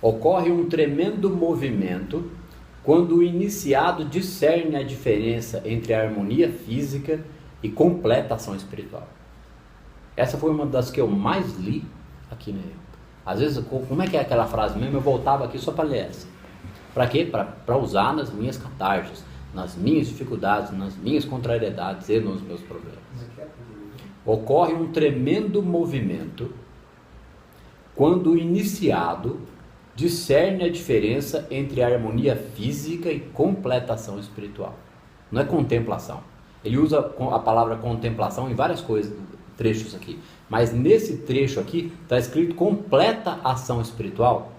Ocorre um tremendo movimento quando o iniciado discerne a diferença entre a harmonia física e completa ação espiritual. Essa foi uma das que eu mais li aqui, né? Às vezes, como é que é aquela frase mesmo? Eu voltava aqui só para ler essa. Para quê? Para usar nas minhas catarses, nas minhas dificuldades, nas minhas contrariedades e nos meus problemas. Ocorre um tremendo movimento quando o iniciado discerne a diferença entre a harmonia física e completação espiritual. Não é contemplação. Ele usa a palavra contemplação em várias coisas, trechos aqui. Mas nesse trecho aqui está escrito completa ação espiritual.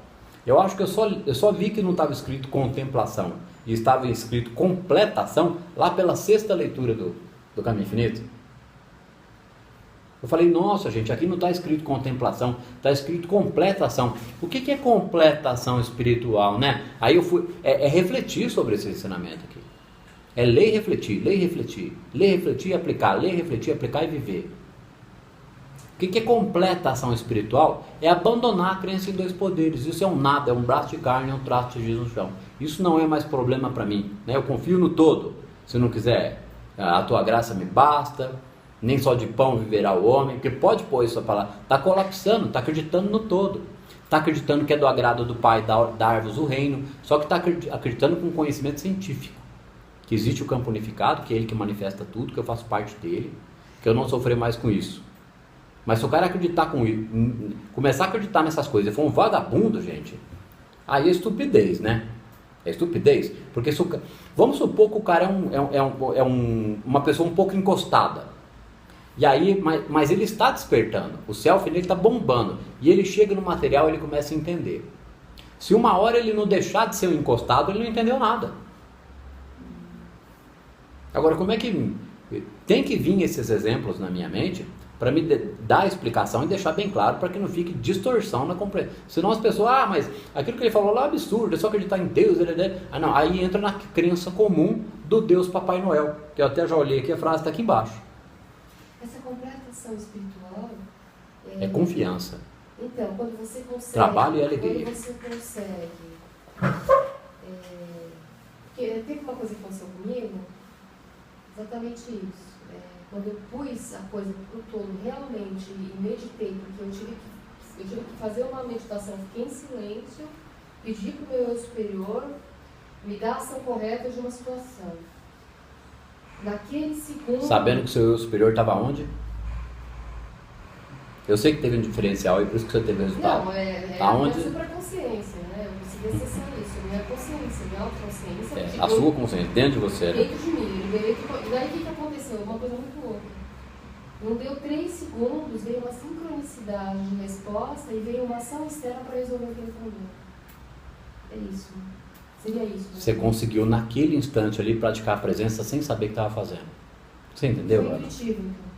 Eu acho que eu só vi que não estava escrito contemplação e estava escrito completa ação lá pela sexta leitura do Caminho Infinito. Eu falei, nossa gente, aqui não está escrito contemplação, está escrito completa ação. O que é completa ação espiritual, né? Aí eu fui, refletir sobre esse ensinamento aqui. É ler e refletir, ler e refletir, ler, refletir e aplicar, ler, refletir, aplicar e viver. O que é completa ação espiritual? É abandonar a crença em dois poderes. Isso é um nada, é um braço de carne, é um traço de giz no chão. Isso não é mais problema para mim, né? Eu confio no todo. Se não quiser, a tua graça me basta. Nem só de pão viverá o homem, porque pode pôr isso para lá. Está colapsando, está acreditando no todo. Está acreditando que é do agrado do Pai dar-vos o reino, só que está acreditando com conhecimento científico. Que existe o campo unificado, que é ele que manifesta tudo, que eu faço parte dele, que eu não sofrer mais com isso. Mas se o cara acreditar começar a acreditar nessas coisas e for um vagabundo, gente, aí é estupidez, né? É estupidez. Porque vamos supor que o cara é uma pessoa um pouco encostada. E aí, mas ele está despertando, o self nele está bombando, e ele chega no material e ele começa a entender. Se uma hora ele não deixar de ser um encostado, ele não entendeu nada. Agora, como é que... Tem que vir esses exemplos na minha mente para me dar a explicação e deixar bem claro para que não fique distorção na compreensão. Senão as pessoas, mas aquilo que ele falou lá é absurdo, é só acreditar em Deus. Não, aí entra na crença comum do Deus Papai Noel, que eu até já olhei aqui, a frase está aqui embaixo. Essa completação espiritual é confiança. Então, quando você consegue... Trabalho e alegria. Quando você consegue... porque teve uma coisa que aconteceu comigo, exatamente isso. Quando eu pus a coisa para o todo realmente e meditei, porque eu tive que fazer uma meditação, fiquei em silêncio, pedi para o meu eu superior me dar a ação correta de uma situação. Naquele segundo... Sabendo que o seu eu superior estava onde? Eu sei que teve um diferencial e por isso que você teve resultado. Não, é a minha supraconsciência, né? Eu consegui acessar isso. Minha consciência, minha autoconsciência. A sua consciência, dentro de você. Dentro de mim. E daí o que aconteceu? Uma coisa muito louca. Não deu 3 segundos, veio uma sincronicidade de resposta e veio uma ação externa para resolver aquele problema. É isso. Seria isso. Né? Você conseguiu naquele instante ali praticar a presença sem saber o que estava fazendo. Você entendeu? Foi intuitivo, então.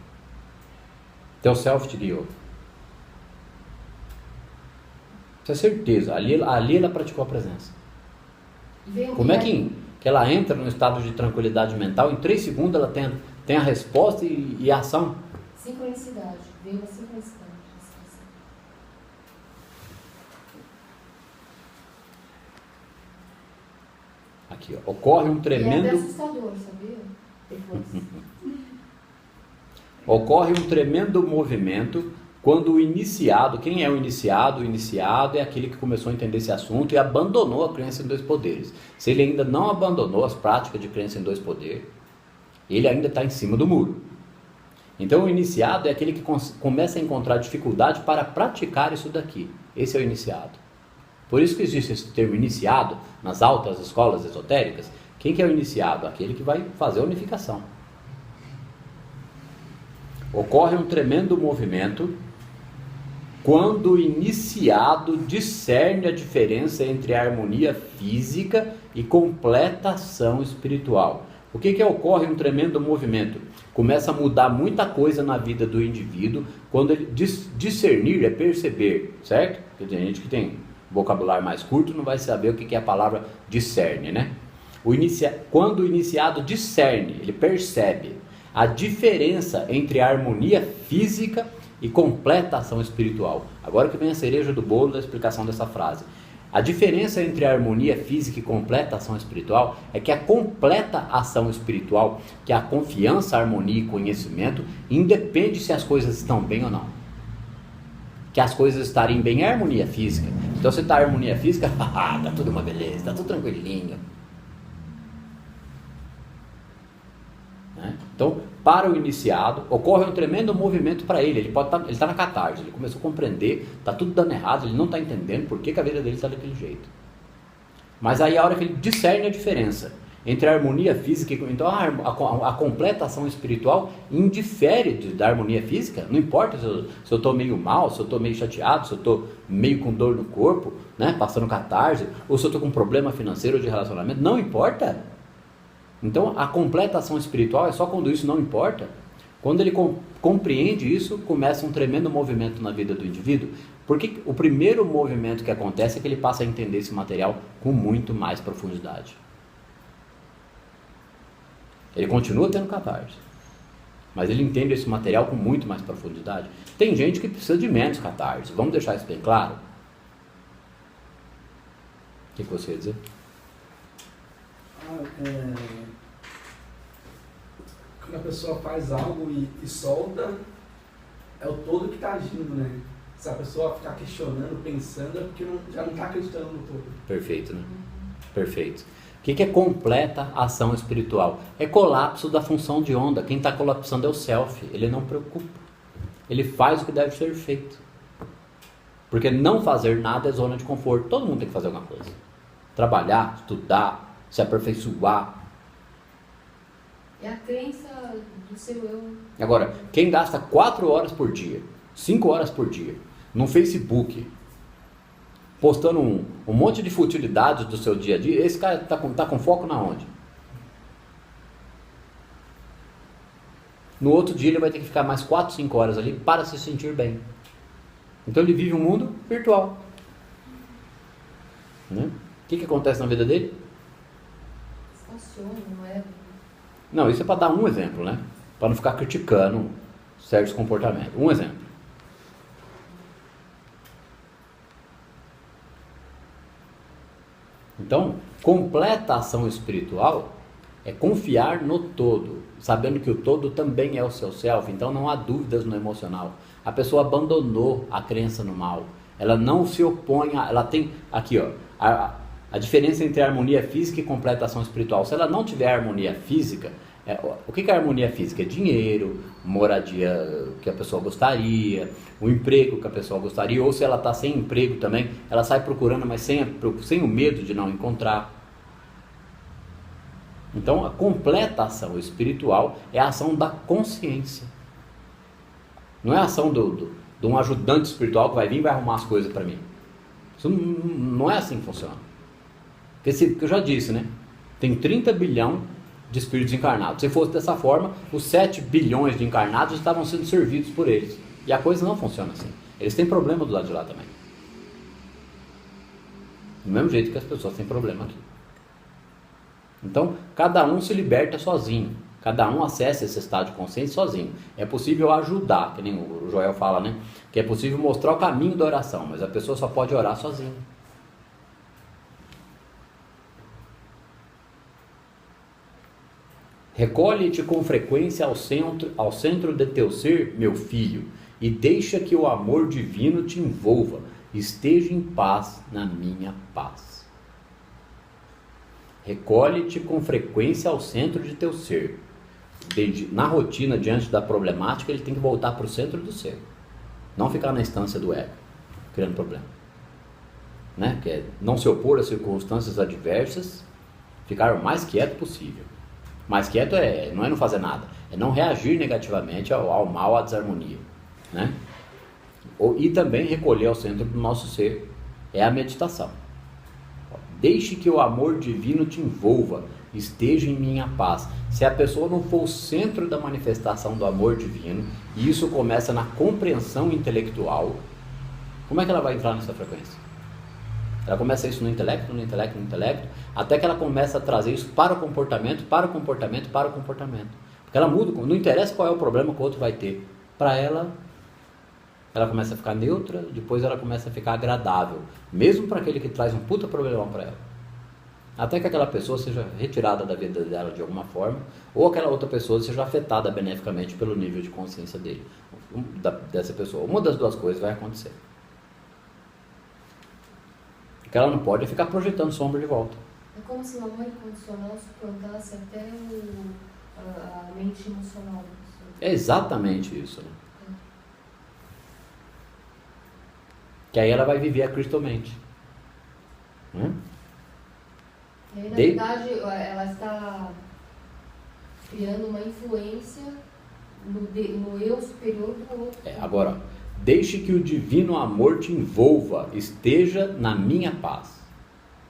Teu self te guiou. Isso é certeza. Ali ela praticou a presença. Como é que ela entra num estado de tranquilidade mental? Em 3 segundos ela tem a resposta e a ação. Sincronicidade. Veio uma sincronicidade. Aqui, ó. Ocorre um tremendo... E é assustador, sabia? Depois. Ocorre um tremendo movimento quando o iniciado, quem é o iniciado? O iniciado é aquele que começou a entender esse assunto e abandonou a crença em 2 poderes. Se ele ainda não abandonou as práticas de crença em 2 poderes, ele ainda está em cima do muro. Então o iniciado é aquele que começa a encontrar dificuldade para praticar isso daqui. Esse é o iniciado. Por isso que existe esse termo iniciado nas altas escolas esotéricas. Quem que é o iniciado? Aquele que vai fazer a unificação. Ocorre um tremendo movimento quando o iniciado discerne a diferença entre a harmonia física e completa ação espiritual. O que ocorre um tremendo movimento? Começa a mudar muita coisa na vida do indivíduo quando ele discernir é perceber, certo? Porque tem gente que tem vocabulário mais curto não vai saber o que é a palavra discerne, né? Quando o iniciado discerne, ele percebe a diferença entre a harmonia física e completa ação espiritual. Agora que vem a cereja do bolo da explicação dessa frase. A diferença entre a harmonia física e completa ação espiritual é que a completa ação espiritual, que é a confiança, a harmonia e conhecimento, independe se as coisas estão bem ou não. Que as coisas estarem bem é a harmonia física. Então se está a harmonia física, tá tudo uma beleza, está tudo tranquilinho. Né? Então, para o iniciado, ocorre um tremendo movimento para ele. Ele está na catarse, ele começou a compreender, está tudo dando errado, ele não está entendendo por que a vida dele está daquele jeito. Mas aí a hora que ele discerne a diferença entre a harmonia física e então a completa ação espiritual indifere da harmonia física. Não importa se eu estou meio mal, se eu estou meio chateado, se eu estou meio com dor no corpo, né, passando catarse, ou se eu estou com um problema financeiro ou de relacionamento, não importa. Então a completa ação espiritual é só quando isso não importa. Quando ele compreende isso, começa um tremendo movimento na vida do indivíduo, porque o primeiro movimento que acontece é que ele passa a entender esse material com muito mais profundidade. Ele continua tendo catarse, mas ele entende esse material com muito mais profundidade. Tem gente que precisa de menos catarse, vamos deixar isso bem claro? O que você ia dizer? Quando a pessoa faz algo e solta, é o todo que está agindo, né? Se a pessoa ficar questionando, pensando, é porque já não está acreditando no todo. Perfeito, né? Perfeito. O que é completa ação espiritual? É colapso da função de onda. Quem está colapsando é o self. Ele não preocupa. Ele faz o que deve ser feito. Porque não fazer nada é zona de conforto. Todo mundo tem que fazer alguma coisa. Trabalhar, estudar, se aperfeiçoar. É a crença do seu eu. Agora, quem gasta 4 horas por dia, 5 horas por dia, no Facebook, postando um monte de futilidades do seu dia a dia, esse cara tá com foco na onde? No outro dia ele vai ter que ficar mais 4, 5 horas ali para se sentir bem. Então ele vive um mundo virtual. Né? O que acontece na vida dele? Estaciona, não é? Não, isso é para dar um exemplo, né? Para não ficar criticando certos comportamentos. Um exemplo. Então, completa ação espiritual é confiar no todo, sabendo que o todo também é o seu self. Então não há dúvidas no emocional. A pessoa abandonou a crença no mal. Ela não se opõe, ela tem aqui, ó, a diferença entre harmonia física e completa ação espiritual. Se ela não tiver harmonia física, o que é harmonia física? É dinheiro, moradia que a pessoa gostaria, o emprego que a pessoa gostaria, ou se ela está sem emprego também, ela sai procurando, mas sem o medo de não encontrar. Então, a completa ação espiritual é a ação da consciência. Não é a ação de um ajudante espiritual que vai vir e vai arrumar as coisas para mim. Isso não é assim que funciona. Porque eu já disse, né? Tem 30 bilhão de espíritos encarnados. Se fosse dessa forma, os 7 bilhões de encarnados estavam sendo servidos por eles. E a coisa não funciona assim. Eles têm problema do lado de lá também. Do mesmo jeito que as pessoas têm problema aqui. Então, cada um se liberta sozinho. Cada um acessa esse estado de consciência sozinho. É possível ajudar, que nem o Joel fala, né? Que é possível mostrar o caminho da oração, mas a pessoa só pode orar sozinha. Recolhe-te com frequência ao centro de teu ser, meu filho, e deixa que o amor divino te envolva. Esteja em paz na minha paz. Recolhe-te com frequência ao centro de teu ser. Na rotina, diante da problemática, ele tem que voltar para o centro do ser. Não ficar na instância do ego, criando problema. Né? Que é não se opor a circunstâncias adversas, ficar o mais quieto possível. Mais quieto não é não fazer nada, é não reagir negativamente ao mal, à desarmonia. Né? E também recolher ao centro do nosso ser, é a meditação. Deixe que o amor divino te envolva, esteja em minha paz. Se a pessoa não for o centro da manifestação do amor divino, e isso começa na compreensão intelectual, como é que ela vai entrar nessa frequência? Ela começa isso no intelecto, até que ela começa a trazer isso para o comportamento. Porque ela muda, não interessa qual é o problema que o outro vai ter. Para ela, ela começa a ficar neutra, depois ela começa a ficar agradável, mesmo para aquele que traz um puta problemão para ela. Até que aquela pessoa seja retirada da vida dela de alguma forma, ou aquela outra pessoa seja afetada beneficamente pelo nível de consciência dele, dessa pessoa. Uma das duas coisas vai acontecer. O que ela não pode é ficar projetando sombra de volta. É como se o amor incondicional suplantasse até a mente emocional da pessoa. É exatamente isso, né? Que aí ela vai viver a cristolmente. E aí, na verdade, ela está criando uma influência no eu superior do outro. Agora, deixe que o divino amor te envolva, esteja na minha paz.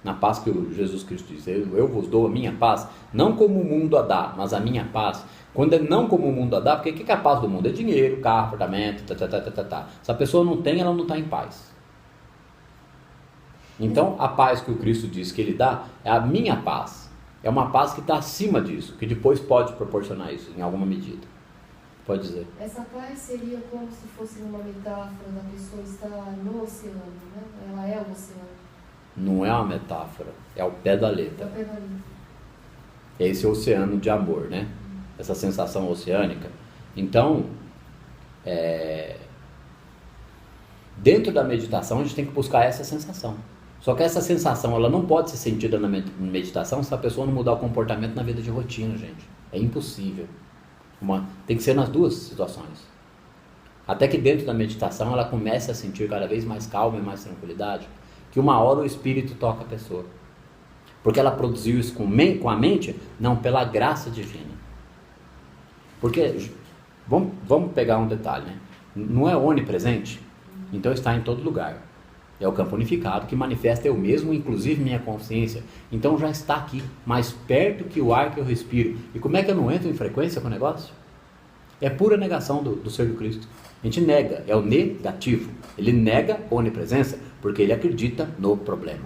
Na paz que o Jesus Cristo diz, eu vos dou a minha paz, não como o mundo a dá, mas a minha paz. Quando é não como o mundo a dá, porque o que é a paz do mundo? É dinheiro, carro, apartamento, Se a pessoa não tem, ela não está em paz. Então, a paz que o Cristo diz que Ele dá é a minha paz. É uma paz que está acima disso, que depois pode proporcionar isso, em alguma medida. Pode dizer. Essa paz seria como se fosse uma metáfora da pessoa estar no oceano, né? Ela é o oceano. Não é uma metáfora, é o pé da letra. É o pé da letra. É esse oceano de amor, né? Essa sensação oceânica. Então, dentro da meditação, a gente tem que buscar essa sensação. Só que essa sensação, ela não pode ser sentida na meditação se a pessoa não mudar o comportamento na vida de rotina, gente. É impossível. Tem que ser nas duas situações. Até que dentro da meditação ela comece a sentir cada vez mais calma e mais tranquilidade, que uma hora o espírito toca a pessoa. Porque ela produziu isso com a mente? Não, pela graça divina. Porque, vamos pegar um detalhe, né? Não é onipresente? Então está em todo lugar. É o campo unificado que manifesta eu mesmo, inclusive minha consciência. Então já está aqui, mais perto que o ar que eu respiro. E como é que eu não entro em frequência com o negócio? É pura negação do ser do Cristo. A gente nega, é o negativo. Ele nega a onipresença porque ele acredita no problema.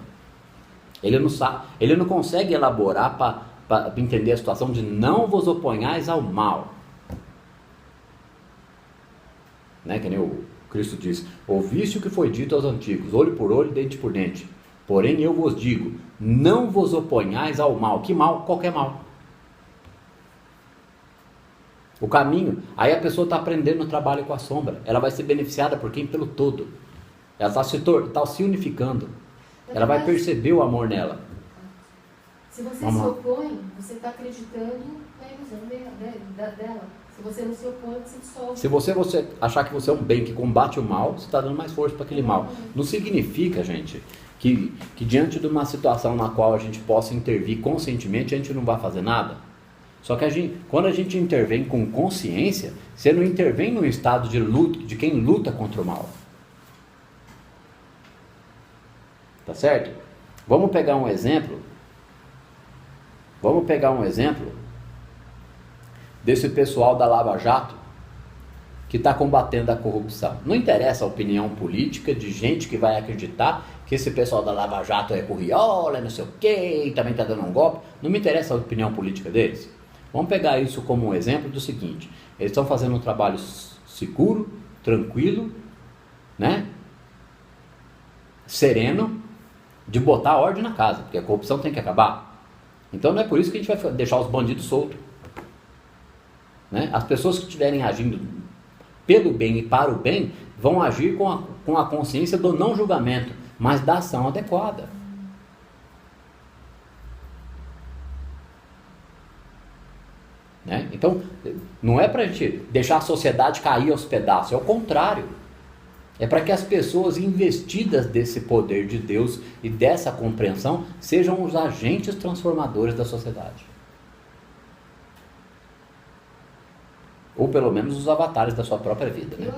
Ele não sabe, ele não consegue elaborar para entender a situação de não vos oponhais ao mal. Né? Que nem o Cristo diz, ouviste o que foi dito aos antigos, olho por olho, dente por dente. Porém eu vos digo, não vos oponhais ao mal. Que mal? Qualquer mal. O caminho, aí a pessoa está aprendendo o trabalho com a sombra. Ela vai ser beneficiada por quem? Pelo todo. Ela está se unificando. Ela vai perceber o amor nela. Se você se opõe, você está acreditando na ilusão dela. Se você não se opõe, você dissolve. Se você achar que você é um bem que combate o mal, você está dando mais força para aquele mal. Não significa, gente, que diante de uma situação na qual a gente possa intervir conscientemente, a gente não vai fazer nada. Só que quando a gente intervém com consciência, você não intervém no estado de luta, de quem luta contra o mal. Tá certo? Vamos pegar um exemplo. Desse pessoal da Lava Jato que está combatendo a corrupção. Não interessa a opinião política de gente que vai acreditar que esse pessoal da Lava Jato é curriola, não sei o quê, e também está dando um golpe. Não me interessa a opinião política deles. Vamos pegar isso como um exemplo do seguinte. Eles estão fazendo um trabalho seguro, tranquilo, né? Sereno, de botar ordem na casa, porque a corrupção tem que acabar. Então não é por isso que a gente vai deixar os bandidos soltos. Né? As pessoas que estiverem agindo pelo bem e para o bem vão agir com a consciência do não julgamento, mas da ação adequada. Né? Então, não é para a gente deixar a sociedade cair aos pedaços, é o contrário. É para que as pessoas investidas desse poder de Deus e dessa compreensão sejam os agentes transformadores da sociedade. Ou pelo menos os avatares da sua própria vida. Né?